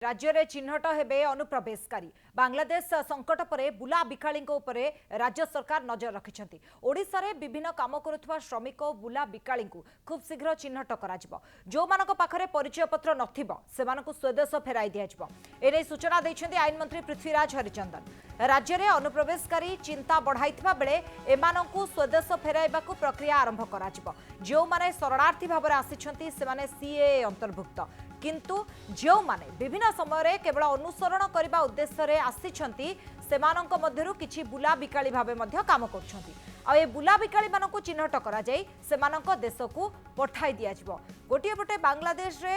राज्य में चिन्हट हेबे अनुप्रवेशकारी बांग्लादेश संकट पर बुला बिकाली राज्य सरकार नजर रखिंट ओडिशा रे विभिन्न काम करुवा श्रमिक बुला बिकाली खूब शीघ्र चिन्हट कर जो पाखरे परिचय पत्र नथिबो सेमानकु स्वदेश फेराई दिया एने सूचना देइछन्ति आईन मंत्री पृथ्वीराज हरिचंदन राज्य में अनुप्रवेशकारी चिंता बढ़ाइथिबा बेले एमानकु स्वदेश फेराइबाकु प्रक्रिया आरंभ करा जो माने शरणार्थी भाव में आसिछन्ति सेमाने सीए अंतर्भुक्त किंतु जो माने विभिन्न समय केवल अनुसरण करने उद्देश्य आसिछन्ति सेमानंक मध्यरु किछि बुला बिकाली भावे मध्य काम करछन्ति आ ए बुला बिकाली मानकु चिन्हट करा जाई सेमानंक देशकु पठाई दिया जिवो गोटिए पटे बांग्लादेश रे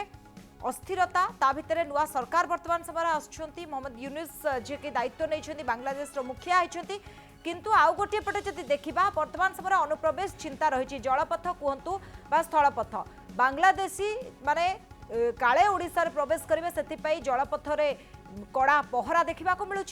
अस्थिरता ता भितरे नुआ सरकार वर्तमान समय आछन्ति मोहम्मद यूनुस जे के दायित्व नै बांग्लादेश रो मुखिया आइछन्ति किंतु आउ गोटे पटे जदि देखिबा वर्तमान समय अनुप्रवेश चिंता रही जलपथ कहतु बा स्थलपथ बांग्लादेशी माने काले ओडिशा रे प्रवेश करेंगे से जलपथ रे कड़ा पहरा देखा मिलूँ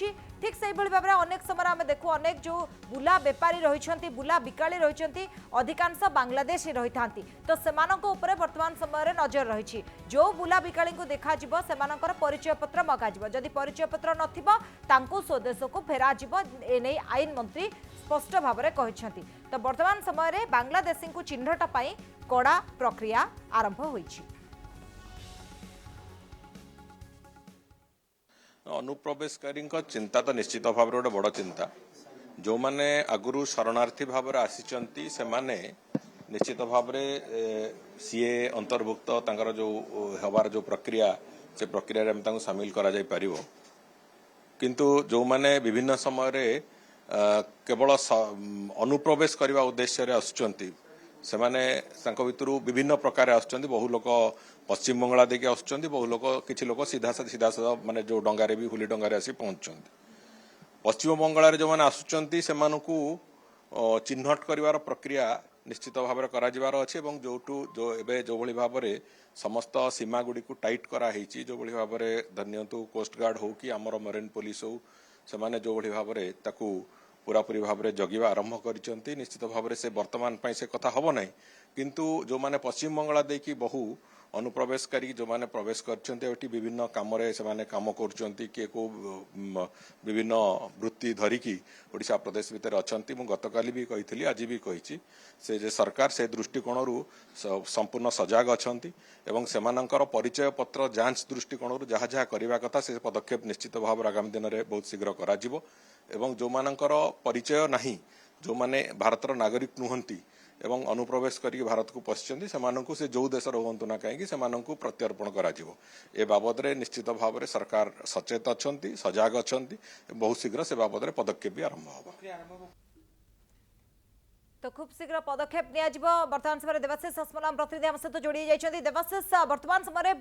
ठीक से भाव में अनेक समय आम देखू अनेक जो बुला बेपारी रही बुला बिकाली रही अधिकांश बांग्लादेशी रही था तो सेमानक वर्तमान समय नजर रही जो बुला बिकाली को देखा से परिचय पत्र मगाजिब जदि परिचय पत्र नथिबो स्वदेश को फेरा एने आईन मंत्री स्पष्ट भाव में कहते तो वर्तमान समय बांग्लादेशी को चिन्हट पाई कड़ा प्रक्रिया आरंभ होईछि। अनुप्रवेशकारी चिंता तो निश्चित भाव गोटे बड़ चिंता जो माने आगुरी शरणार्थी भाव में आसी से माने निश्चित भाव सीए अंतर्भुक्त तांकर जो हबार जो प्रक्रिया से प्रक्रिया में सामिल करा जाय परिबो किंतु जो माने विभिन्न समय केवल अनुप्रवेश करने उद्देश्य आसुचंती से माने भितर विभिन्न प्रकार आसुचंती बहु लोक पश्चिम बंगला देके आसुचंती बहु लोक किछि लोक सीधा सीधा माने जो डंगारे भी हुली डंगारे आसी पहुंचुचंती पश्चिम बंगला जो माने आसुचंती से मानकु चिन्हट करिवार प्रक्रिया निश्चित भाव में करा जिवार अछि एवं जो एबे जो भली भाव में समस्त सीमा गुडी को टाइट करा हेछि जो भली भाव में धन्यतु कोस्ट गार्ड हो कि हमर मरीन पुलिस हो से माने जो भली भाव में ताकू पूरापूरी भाव में जगिवा आरंभ करिसेंती निश्चित भाव में से वर्तमान पाई से कथा हबो नै किंतु जो माने पश्चिम बंगला देकी बहु अनुप्रवेशकारी जो माने प्रवेश करछन्ते विभिन्न काम से माने काम करछन्ती के को विभिन्न वृत्ति धरिकी ओडिशा प्रदेश भितर अछन्ती मु गतकाली भी कहितली आज भी कहिछि से जे सरकार से दृष्टिकोणरू संपूर्ण सजाग अछन्ती एवं सेमानंकर परिचय पत्र जांच दृष्टिकोणरू जहाँ जहाँ करबा कथा से पदक्षेप निश्चित भाव आगामी दिन में बहुत शीघ्र करा जिवो एवं जो मानंकर परिचय नहीं जो माने भारतर नागरिक नुहंती एवं अनुप्रवेश करके भारत को पशिचंती सेमानंकु से जो देश रुहंतु ना कहीं सेमानंकु प्रत्यर्पण करा जिवो ए बाबद रे निश्चित भाव में सरकार सचेत अछंती सजाग अछंती बहुत शीघ्र से बाबद रे पदक्षेप भी आरंभ होबो तो खूब शीघ्र पदक्षेप वर्तमान समय देवाशीष अस्मलाम प्रतिनिधि आम सहित जोड़ी जाइए देवाशीष वर्तमान समय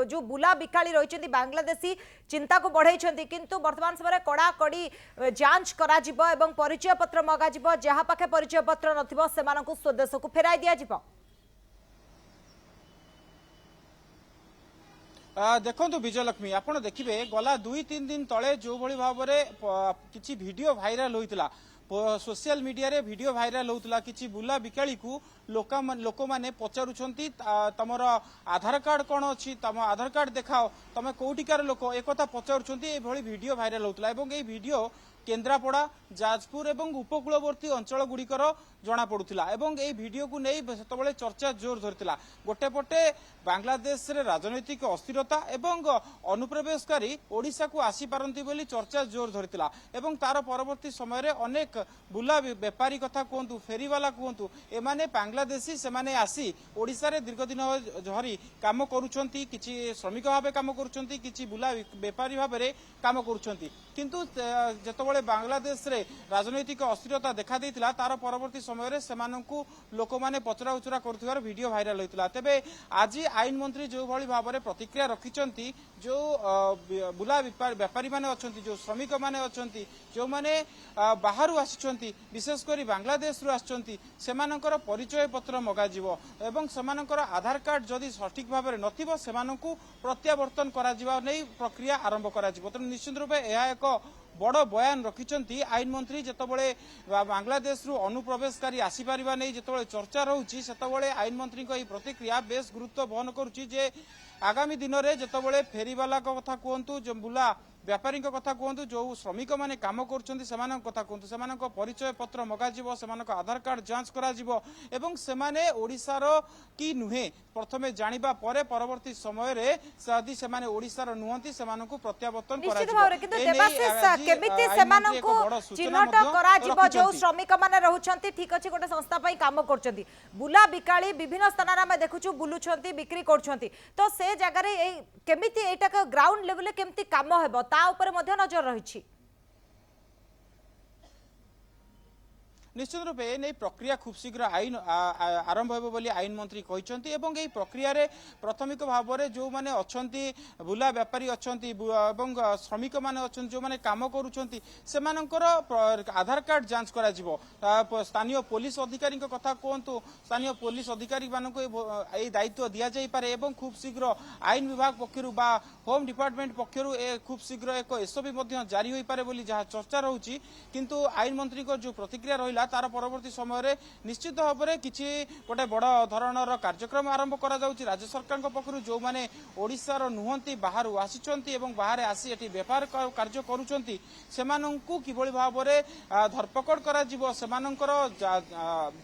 जो बुला बिकाली रही बांग्लादेशी चिंता को बढ़ाई किंतु वर्तमान समय कड़ा कड़ी जांच करा एवं परिचय पत्र मगाजिब जहाँ पाखे परिचय पत्र नथिबो सेमानकु स्वदेश को फेराई दिया जिवो। देखो विजयलक्ष्मी आपड़ देखिए गला 2-3 दिन तले जो भली भाव में किसी वीडियो भाइराल होता सोशल मीडिया रे वीडियो भाइराल होता कि बुला बिकाली को लोक मैंने पचारुंट तमर आधार कार्ड कौन अच्छी तम आधार कार्ड देखाओ तुम कौटिकार लोक एक पचारुंट वीडियो भाइराल होता वीडियो केन्द्रापड़ा जाजपुर एवं उपकूलवर्ती अंचल गुड़िकर जना पड़ूला एवं यही वीडियो को नहीं से चर्चा जोर धरता गोटे पटे बांग्लादेश रे राजनैतिक अस्थिरता एवं अनुप्रवेशकारी ओडिशा को आसी पारंती बोली चर्चा जोर धरता एवं तार परवर्ती समय रे अनेक बुला बेपारी कथा कहतु फेरीवाला कहतु एमाने बांग्लादेशी से माने आसी ओडिशा रे दीर्घ दिन धरी काम करुछंती किछि श्रमिक भाव काम करुछंती किछि बुला बेपारी भाव में काम करुछंती किंतु जेतबळे बांग्लादेश रे राजनैतिक अस्थिरता देखा देइतिला तार परवर्ती समय रे सेमानंकु लोक माने पचरा उचरा करथिबार वीडियो भाइराल होइतिला तेबे आज आईन मंत्री जो भली भाव में प्रतिक्रिया रखिचंती जो बुला व्यापारी माने अछंती जो श्रमिक माने अछंती जो माने बाहरु आछंती विशेषकर बांग्लादेश रु आछंती सेमानंकर परिचय पत्र मगाजिवो एवं सेमानंकर आधार कार्ड जदि सठिक भाव में नथिबो सेमानंकु प्रत्यावर्तन करा जिवा नै प्रक्रिया आरंभ करा जिवो त निश्चित रूपे एहा एक बड़ बयान रखिंट आईन मंत्री जितेबाला बांग्लादेश रु अनुप्रवेशकारी आसीपार नहीं जिते चर्चा रोचे से आईन मंत्री प्रतिक्रिया बेस गुरुत्व बहन करुच्ची आगामी दिन में जितेबाला फेरीवाला कथा कहतु जो बुला व्यापारी कथा कहतु जो श्रमिक मैंने काम कर कथा कहतु से परिचय पत्र मगाजिब से आधार कार्ड जांच करा ओडिशार कि नुहे प्रथमे जानिबा परे परवर्ती समय रे यदि सेमाने ओडिशार नुहंती सेमानकु प्रत्यावर्तन करा निश्चित भाव किंतु देवाशीष केमिति सेमानकु चिन्हट करा जिवो जो श्रमिक माने रहउछंती ठीक अछि गोटे संस्था पई काम करछंती बुला बिकाली विभिन्न स्थान रे हम देखुछु बुलुछंती बिक्री करछंती तो से जगह रे केमिति एटा ग्राउंड लेवल केमिति काम हेबो ता ऊपर मध्य नजर रहिछि। निश्चित रूपे नहीं प्रक्रिया खूब शीघ्र आईन आरंभ हो बोली आईन मंत्री कहते एवं यही प्रक्रिया रे प्राथमिक भाव में जो मैंने अच्छा बुला व्यापारी अच्छा श्रमिक मैंने अच्छा जो मैंने कम कर आधार कार्ड जांच करा स्थानीय पुलिस अधिकारी कथा कहतु स्थानीय पुलिस अधिकारी मानक दायित्व दि जापे खूब शीघ्र आईन विभाग पक्षर बा होम डिपार्टमेंट पक्षर खूब शीघ्र एक एसओपी जारी हो पारे बोली जहाँ चर्चा रोची किंतु आईन मंत्री जो प्रतिक्रिया रहा तार परवर्ती समय निश्चित भाव में किसी गोटे बड़ धरणर कार्यक्रम आरंभ करा जाउची राज्य सरकार पक्षर जो मैंने ओडिशार नुहंती बाहर आसी बाहर आसी एटी व्यापार कार्य करुचंती सेमानंकु किभली भाव में धरपकड़ करा जिवो सेमानंकर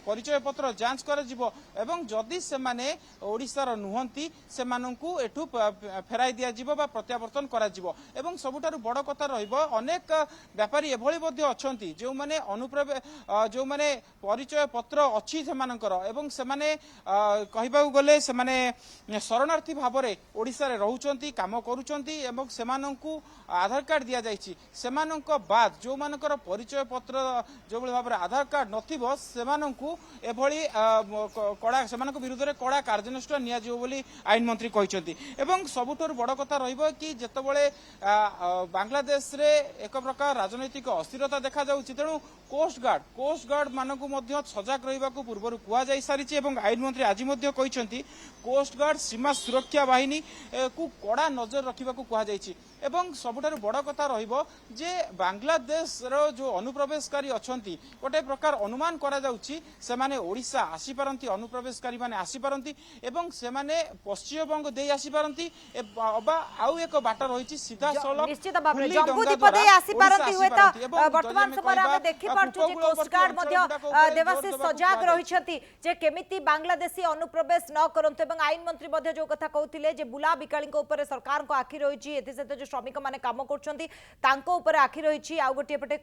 परिचय पत्र जांच करा जिवो एवं जदि सेमाने ओडिशार नुहंती सेमानंकु एठु फेराई दिया जिवो बा प्रत्यावर्तन करा जिवो एवं सबुठारु बड़ कथा रहिबो अनेक व्यापारी एभली मध्ये अछंती जो माने अनुप्रवेश जो माने परिचय पत्र अच्छी एवं सेमाने कहबाकू गले सेमाने शरणार्थी भाव में ओडिशा रे रहउचंती काम करूचंती एवं सेमानंकु आधार कार्ड दिया जायछि सेमानंक बाद जो मानकर परिचय पत्र जो भली भाव आधार कार्ड नथिबो सेमानंकु एभली कड़ा सेमानक विरुद्ध रे कड़ा कार्यानुष्ठान निया जिवो बोली आईन मंत्री कहिसंती एवं सबुठर बड़ कथा रहिबो कि जेतेबेले बांग्लादेश रे एक प्रकार राजनैतिक अस्थिरता देखा जाउछि तेणु कोस्ट गार्ड मानकु मध्य सजग रहिबाकु पूर्वरु कुआ जाई सारिछि एवं आईन मंत्री आज मध्य कहिसंती कोस्ट गार्ड सीमा सुरक्षा बाहिनी को कड़ा नजर रखिबाकु कुआ जाइछि एवं सबुठारु बड़ कथा रहिबो जे बांग्लादेश रो जो अनुप्रवेशकारी अछंती गोटे प्रकार अनुमान करा जाउछि सेमाने ओडिशा आसी पारंती अनुप्रवेशकारी माने आसी पारंती एवं सेमाने पश्चिम बंग देई आसी पारंती अबा आउ एक बाट रहिछि सीधा सलग निश्चित भाव में जम्बूदीप दे आसी पारंती हुए तो वर्तमान समय हम देखि पारछु जे कोस्ट गार्ड मध्य देवाशीष सजग रहिछंती जे केमिति बांग्लादेशी अनुप्रवेश न करंतु एवं आईन मंत्री मध्य जो कथा कहउथिले जे बुला बिकाली को ऊपर सरकार को आखि रहिछि एथि से जो श्रमिक माने काम करछंती तांको ऊपर आखि रहिछि आ गोटे पटे